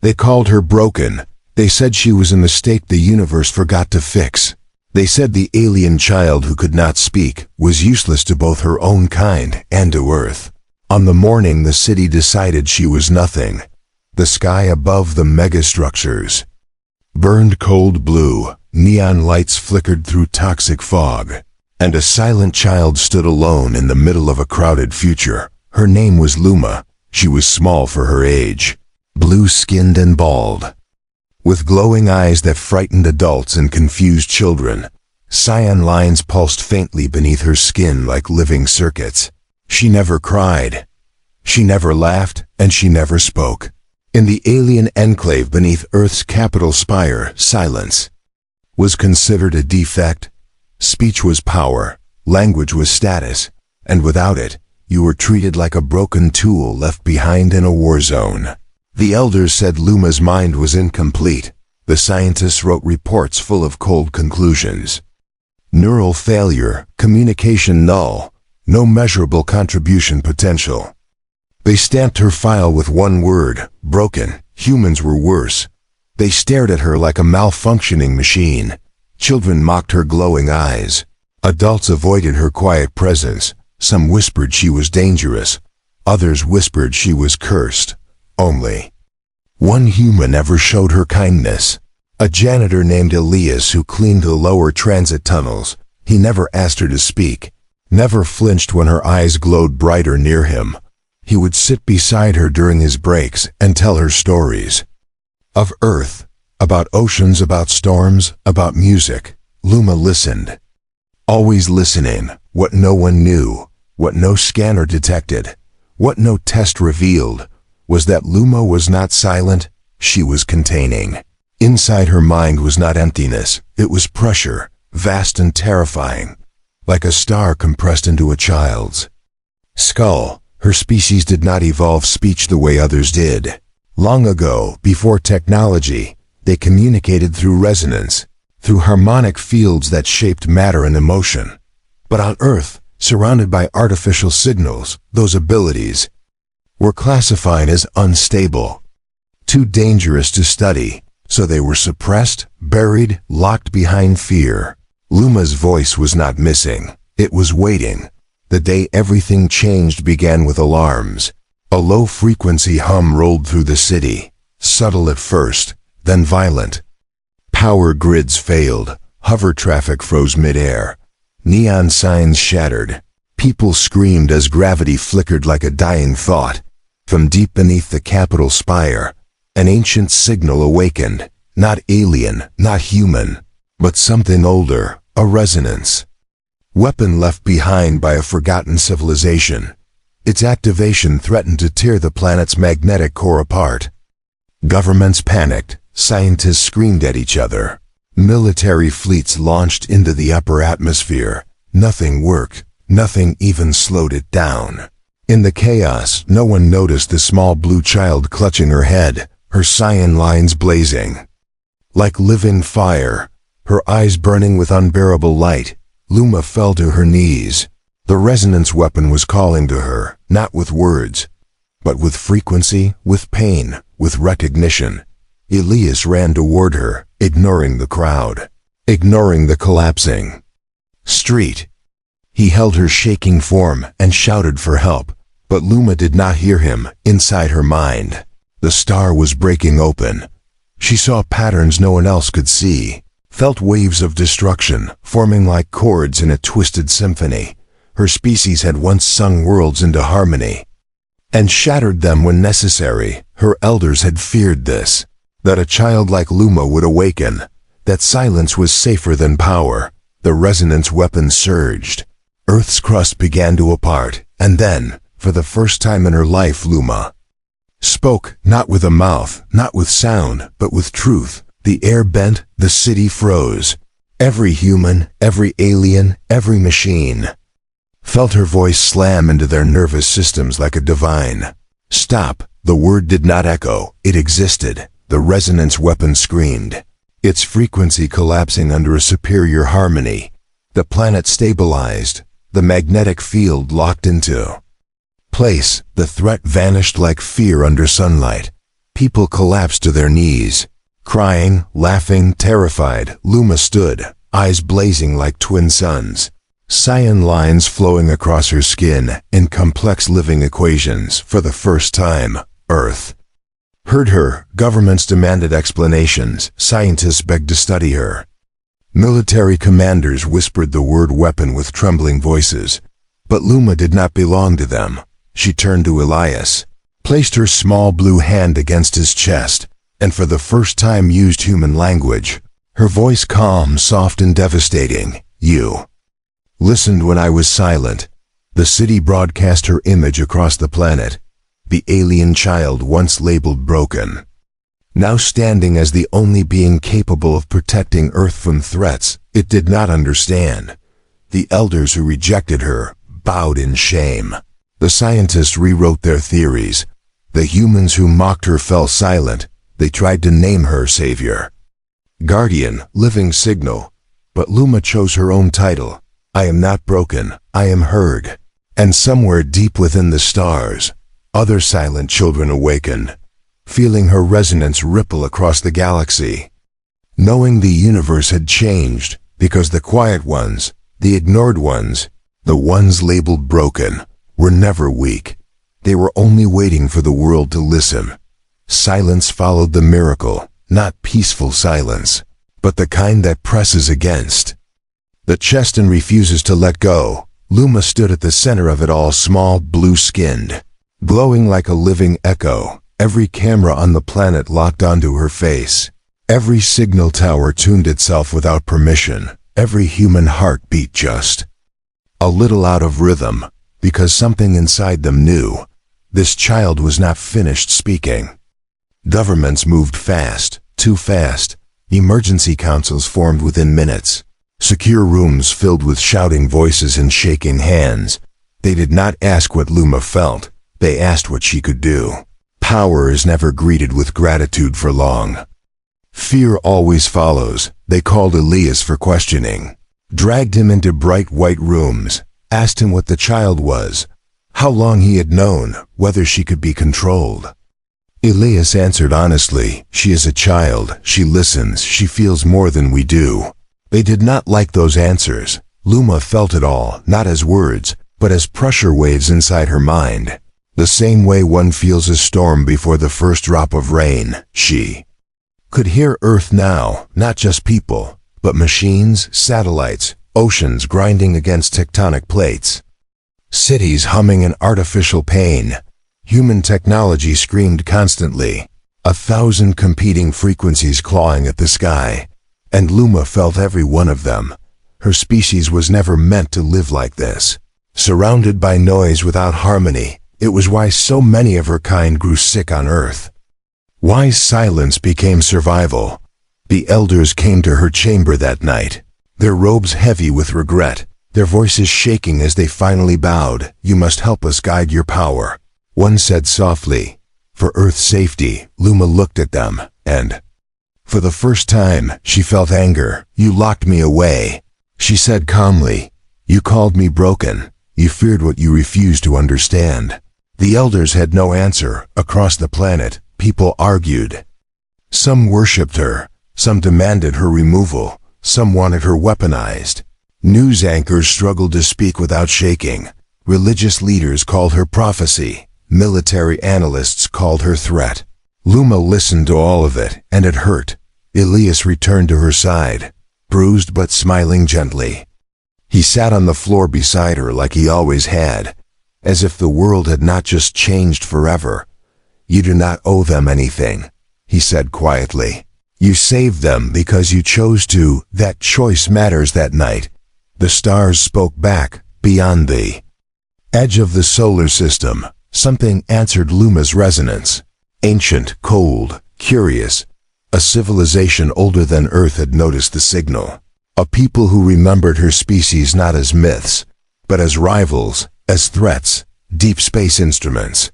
They called her broken. They said she was a mistake the universe forgot to fix. They said the alien child who could not speak was useless to both her own kind and to Earth. On the morning the city decided she was nothing, the sky above the megastructures burned cold blue, neon lights flickered through toxic fog, and a silent child stood alone in the middle of a crowded future. Her name was Luma. She was small for her age, blue-skinned and bald, with glowing eyes that frightened adults and confused children. Cyan lines pulsed faintly beneath her skin like living circuits. She never cried. She never laughed, and she never spoke. In the alien enclave beneath Earth's capital spire, silence was considered a defect. Speech was power, language was status, and without it, you were treated like a broken tool left behind in a war zone. The elders said Luma's mind was incomplete. The scientists wrote reports full of cold conclusions. Neural failure, communication null, no measurable contribution potential. They stamped her file with one word, broken. Humans were worse. They stared at her like a malfunctioning machine. Children mocked her glowing eyes. Adults avoided her quiet presence. Some whispered she was dangerous. Others whispered she was cursed. Only one human ever showed her kindness. A janitor named Elias who cleaned the lower transit tunnels. He never asked her to speak, never flinched when her eyes glowed brighter near him. He would sit beside her during his breaks and tell her stories. Of Earth, about oceans, about storms, about music. Luma listened. Always listening. What no one knew, what no scanner detected, what no test revealed, was that Luma was not silent, she was containing. Inside her mind was not emptiness, it was pressure, vast and terrifying, like a star compressed into a child's skull. Her species did not evolve speech the way others did. Long ago, before technology, they communicated through resonance, through harmonic fields that shaped matter and emotion. But on Earth, surrounded by artificial signals, those abilities were classified as unstable, too dangerous to study, so they were suppressed, buried, locked behind fear. Luma's voice was not missing, it was waiting. The day everything changed began with alarms. A low-frequency hum rolled through the city, subtle at first, then violent. Power grids failed, hover traffic froze mid-air. Neon signs shattered. People screamed as gravity flickered like a dying thought. From deep beneath the Capitol spire, an ancient signal awakened. Not alien, not human, but something older, a resonance. Weapon left behind by a forgotten civilization. Its activation threatened to tear the planet's magnetic core apart. Governments panicked, scientists screamed at each other. Military fleets launched into the upper atmosphere. Nothing worked, nothing even slowed it down. In the chaos, no one noticed the small blue child clutching her head, her cyan lines blazing like living fire, her eyes burning with unbearable light. Luma fell to her knees. The resonance weapon was calling to her, not with words, but with frequency, with pain, with recognition. Elias ran toward her, ignoring the crowd, ignoring the collapsing street. He held her shaking form and shouted for help, but Luma did not hear him. Inside her mind, the star was breaking open. She saw patterns no one else could see, felt waves of destruction forming like chords in a twisted symphony. Her species had once sung worlds into harmony and shattered them when necessary. Her elders had feared this, that a child like Luma would awaken, that silence was safer than power. The resonance weapon surged. Earth's crust began to apart, and then, for the first time in her life, Luma spoke, not with a mouth, not with sound, but with truth. The air bent, the city froze. Every human, every alien, every machine felt her voice slam into their nervous systems like a divine stop. The word did not echo, it existed. The resonance weapon screamed, its frequency collapsing under a superior harmony. The planet stabilized, the magnetic field locked into place. The threat vanished like fear under sunlight. People collapsed to their knees. Crying, laughing, terrified, Luma stood, eyes blazing like twin suns. Cyan lines flowing across her skin in complex living equations. For the first time, Earth heard her. Governments demanded explanations. Scientists begged to study her. Military commanders whispered the word weapon with trembling voices. But Luma did not belong to them. She turned to Elias, placed her small blue hand against his chest, and for the first time used human language. Her voice calm, soft, and devastating. You listened when I was silent. The city broadcast her image across the planet. The alien child once labeled broken, now standing as the only being capable of protecting Earth from threats it did not understand. The elders who rejected her bowed in shame. The scientists rewrote their theories. The humans who mocked her fell silent. They tried to name her savior, guardian, living signal. But Luma chose her own title. I am not broken, I am heard. And somewhere deep within the stars, other silent children awakened, feeling her resonance ripple across the galaxy. Knowing the universe had changed, because the quiet ones, the ignored ones, the ones labeled broken, were never weak. They were only waiting for the world to listen. Silence followed the miracle, not peaceful silence, but the kind that presses against the chest and refuses to let go. Luma stood at the center of it all, small, blue-skinned, glowing like a living echo. Every camera on the planet locked onto her face. Every signal tower tuned itself without permission. Every human heart beat just a little out of rhythm, because something inside them knew this child was not finished speaking. Governments moved fast, too fast. Emergency councils formed within minutes. Secure rooms filled with shouting voices and shaking hands. They did not ask what Luma felt. They asked what she could do. Power is never greeted with gratitude for long. Fear always follows. They called Elias for questioning, dragged him into bright white rooms, asked him what the child was, how long he had known, whether she could be controlled. Elias answered honestly, she is a child, she listens, she feels more than we do. They did not like those answers. Luma felt it all, not as words, but as pressure waves inside her mind. The same way one feels a storm before the first drop of rain. She could hear Earth now, not just people, but machines, satellites, oceans grinding against tectonic plates, cities humming in artificial pain. Human technology screamed constantly, 1,000 competing frequencies clawing at the sky, and Luma felt every one of them. Her species was never meant to live like this, surrounded by noise without harmony. It was why so many of her kind grew sick on Earth. Why silence became survival. The elders came to her chamber that night, their robes heavy with regret, their voices shaking as they finally bowed. You must help us guide your power. One said softly, for Earth's safety. Luma looked at them, and for the first time, she felt anger. You locked me away. She said calmly, you called me broken. You feared what you refused to understand. The elders had no answer. Across the planet, people argued. Some worshipped her, some demanded her removal, some wanted her weaponized. News anchors struggled to speak without shaking. Religious leaders called her prophecy. Military analysts called her threat. Luma listened to all of it, and it hurt. Elias returned to her side, bruised but smiling gently. He sat on the floor beside her like he always had, as if the world had not just changed forever. You do not owe them anything, he said quietly. You saved them because you chose to. That choice matters. That night, the stars spoke back, beyond the edge of the solar system. Something answered Luma's resonance. Ancient, cold, curious. A civilization older than Earth had noticed the signal. A people who remembered her species not as myths, but as rivals, as threats. Deep space instruments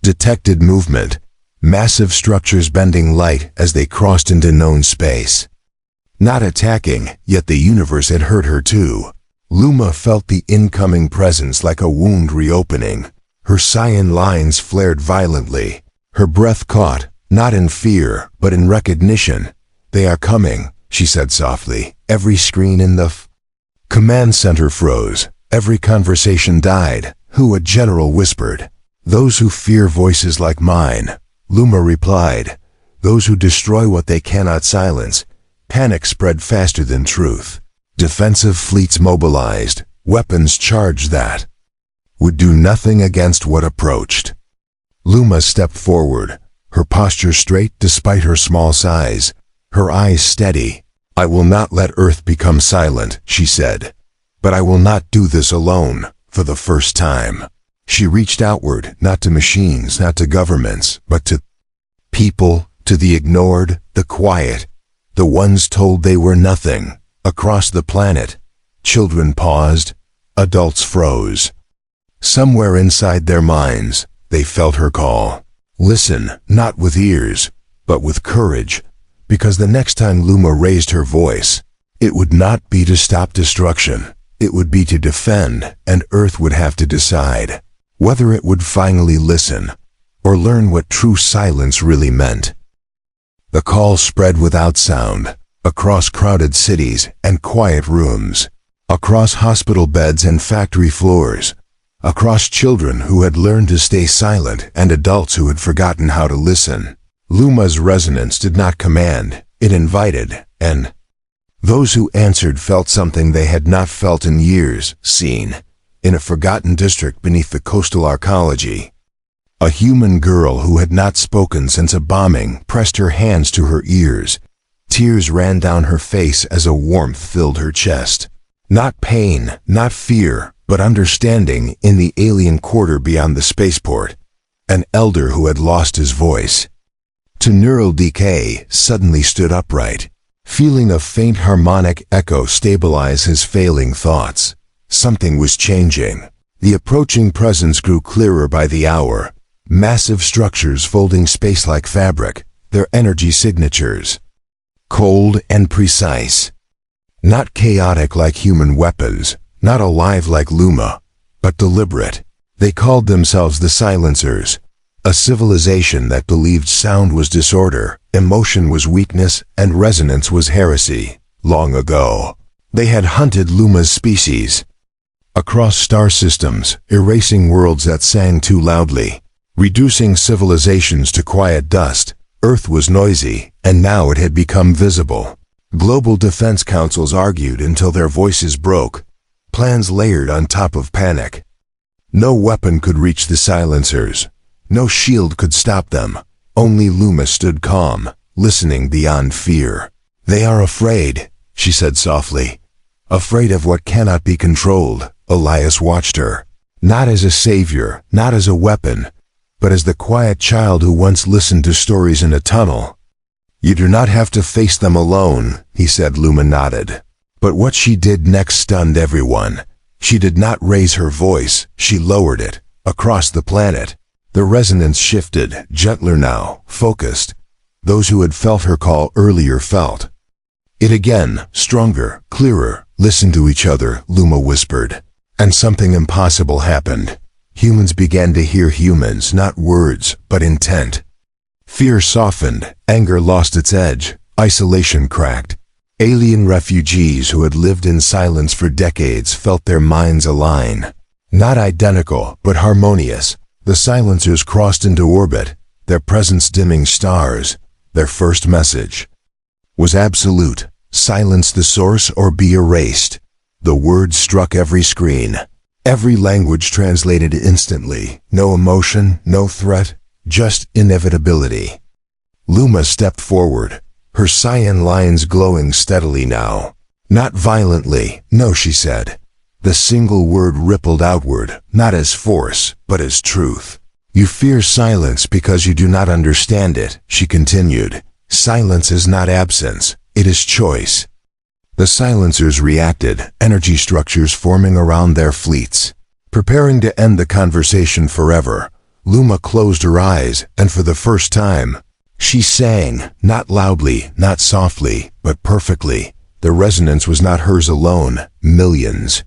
detected movement, massive structures bending light as they crossed into known space. Not attacking, yet the universe had hurt her too. Luma felt the incoming presence like a wound reopening. Her cyan lines flared violently. Her breath caught, Not in fear, but in recognition. They are coming, she said softly. Every screen in the command center froze. Every conversation died. Who? A general whispered. Those who fear voices like mine. Luma replied. Those who destroy what they cannot silence. Panic spread faster than truth. Defensive fleets mobilized. Weapons charged that would do nothing against what approached. Luma stepped forward, her posture straight despite her small size, her eyes steady. I will not let Earth become silent, she said. But I will not do this alone, for the first time. She reached outward, not to machines, not to governments, but to people, to the ignored, the quiet, the ones told they were nothing. Across the planet, children paused, adults froze. Somewhere inside their minds, they felt her call. Listen, not with ears, but with courage, because the next time Luma raised her voice, it would not be to stop destruction. It would be to defend, and Earth would have to decide whether it would finally listen or learn what true silence really meant. The call spread without sound, across crowded cities and quiet rooms, across hospital beds and factory floors, across children who had learned to stay silent and adults who had forgotten how to listen. Luma's resonance did not command, it invited, and those who answered felt something they had not felt in years, seen, in a forgotten district beneath the coastal arcology. A human girl who had not spoken since a bombing pressed her hands to her ears. Tears ran down her face as a warmth filled her chest. Not pain, not fear, but understanding in the alien quarter beyond the spaceport. An elder who had lost his voice to neural decay suddenly stood upright, feeling a faint harmonic echo stabilize his failing thoughts. Something was changing. The approaching presence grew clearer by the hour. Massive structures folding space like fabric, their energy signatures. Cold and precise. Not chaotic like human weapons, not alive like Luma, but deliberate. They called themselves the Silencers, a civilization that believed sound was disorder, emotion was weakness, and resonance was heresy. Long ago, they had hunted Luma's species across star systems, erasing worlds that sang too loudly, reducing civilizations to quiet dust. Earth was noisy, and now it had become visible. Global defense councils argued until their voices broke, plans layered on top of panic. No weapon could reach the Silencers. No shield could stop them. Only Luma stood calm, listening beyond fear. They are afraid, she said softly. Afraid of what cannot be controlled. Elias watched her. Not as a savior, not as a weapon, but as the quiet child who once listened to stories in a tunnel. You do not have to face them alone, he said. Luma nodded. But what she did next stunned everyone. She did not raise her voice, she lowered it, across the planet. The resonance shifted, gentler now, focused. Those who had felt her call earlier felt it again, stronger, clearer. Listen to each other, Luma whispered. And something impossible happened. Humans began to hear humans, not words, but intent. Fear softened, anger lost its edge, isolation cracked. Alien refugees who had lived in silence for decades felt their minds align. Not identical, but harmonious. The Silencers crossed into orbit, their presence dimming stars. Their first message was absolute. Silence the source or be erased. The words struck every screen. Every language translated instantly. No emotion, no threat, just inevitability. Luma stepped forward, her cyan lines glowing steadily now. Not violently, no, she said. The single word rippled outward, not as force, but as truth. You fear silence because you do not understand it, she continued. Silence is not absence, it is choice. The Silencers reacted, energy structures forming around their fleets, preparing to end the conversation forever. Luma closed her eyes, and for the first time, she sang, not loudly, not softly, but perfectly. The resonance was not hers alone, millions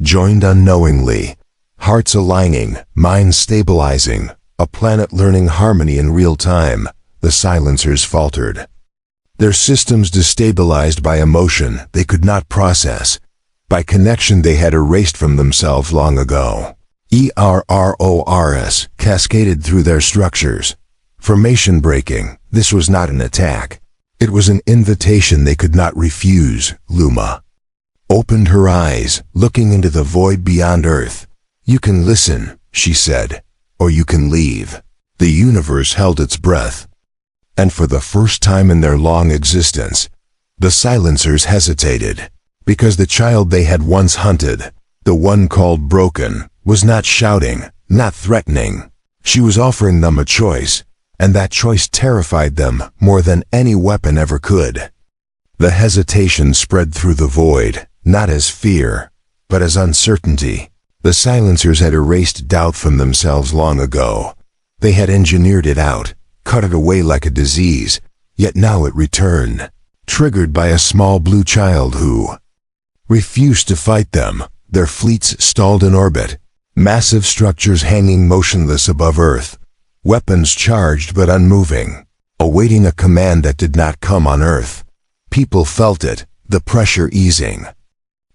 joined unknowingly, hearts aligning, minds stabilizing, a planet learning harmony in real time. the silencers faltered. Their systems destabilized by emotion they could not process, by connection they had erased from themselves long ago. Errors cascaded through their structures. Formation breaking, this was not an attack. It was an invitation they could not refuse. Luma opened her eyes, looking into the void beyond Earth. "You can listen," she said, "or you can leave." The universe held its breath. And for the first time in their long existence, the silencers hesitated, because the child they had once hunted, the one called Broken, was not shouting, not threatening. She was offering them a choice, and that choice terrified them more than any weapon ever could. The hesitation spread through the void, not as fear, but as uncertainty. The silencers had erased doubt from themselves long ago. They had engineered it out, cut it away like a disease, yet now it returned, triggered by a small blue child who refused to fight them. Their fleets stalled in orbit, massive structures hanging motionless above Earth, weapons charged but unmoving, awaiting a command that did not come on Earth. People felt it, the pressure easing,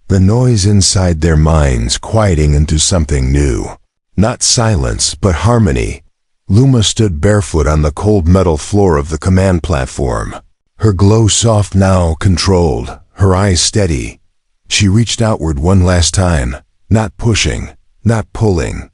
the noise inside their minds quieting into something new. Not silence, but harmony. Luma stood barefoot on the cold metal floor of the command platform, her glow soft now, controlled, her eyes steady. She reached outward one last time, not pushing, not pulling,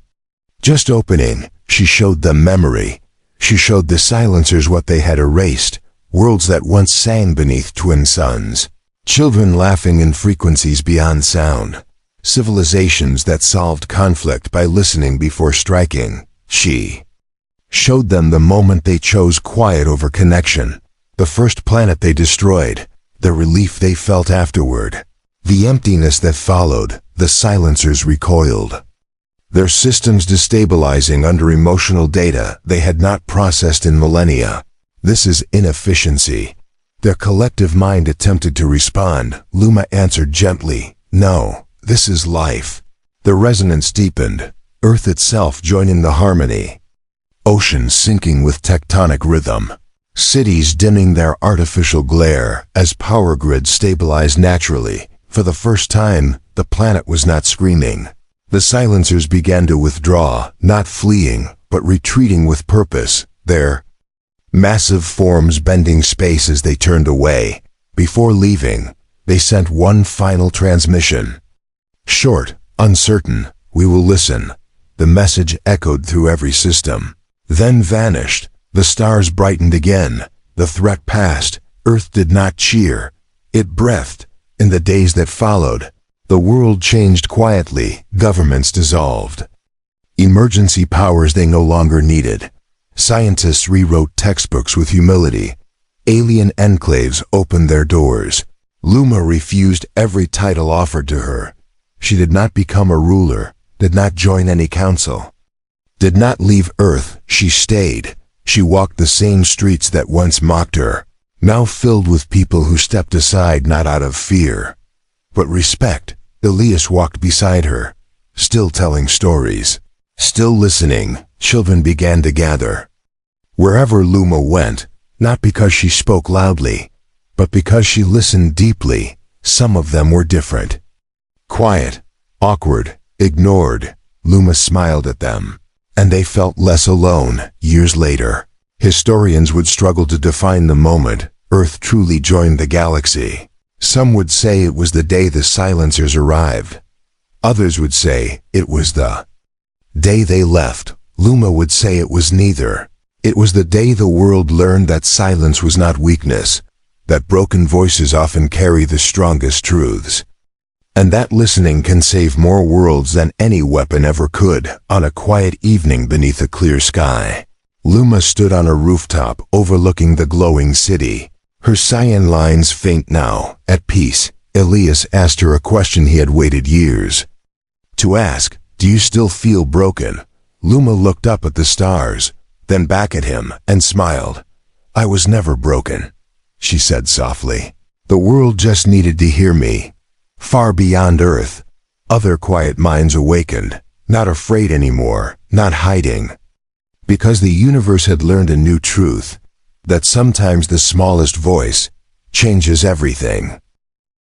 just opening. She showed them memory. She showed the silencers what they had erased, worlds that once sang beneath twin suns, children laughing in frequencies beyond sound, civilizations that solved conflict by listening before striking. She showed them the moment they chose quiet over connection, the first planet they destroyed, the relief they felt afterward, the emptiness that followed. The silencers recoiled, their systems destabilizing under emotional data they had not processed in millennia. "This is inefficiency." Their collective mind attempted to respond. Luma answered gently, "No, this is life." The resonance deepened, Earth itself joining the harmony. Oceans sinking with tectonic rhythm, cities dimming their artificial glare as power grids stabilized naturally. For the first time, the planet was not screaming. The silencers began to withdraw, not fleeing, but retreating with purpose, their massive forms bending space as they turned away. Before leaving, they sent one final transmission. Short, uncertain, "We will listen." The message echoed through every system, then vanished. The stars brightened again. The threat passed. Earth did not cheer. It breathed. In the days that followed, the world changed quietly. Governments dissolved. Emergency powers they no longer needed. Scientists rewrote textbooks with humility. Alien enclaves opened their doors. Luma refused every title offered to her. She did not become a ruler, did not join any council, did not leave Earth. She stayed. She walked the same streets that once mocked her, now filled with people who stepped aside not out of fear, but respect. Elias walked beside her, still telling stories, still listening. Children began to gather. Wherever Luma went, not because she spoke loudly, but because she listened deeply. Some of them were different. Quiet, awkward, ignored. Luma smiled at them, and they felt less alone. Years later, historians would struggle to define the moment Earth truly joined the galaxy. Some would say it was the day the silencers arrived. Others would say it was the day they left. Luma would say it was neither. It was the day the world learned that silence was not weakness, that broken voices often carry the strongest truths, and that listening can save more worlds than any weapon ever could. On a quiet evening beneath a clear sky, Luma stood on a rooftop overlooking the glowing city. Her cyan lines faint now, at peace. Elias asked her a question he had waited years to ask. "Do you still feel broken?" Luma looked up at the stars, then back at him, and smiled. "I was never broken," she said softly. "The world just needed to hear me." Far beyond Earth, other quiet minds awakened, not afraid anymore, not hiding, because the universe had learned a new truth. that sometimes the smallest voice changes everything.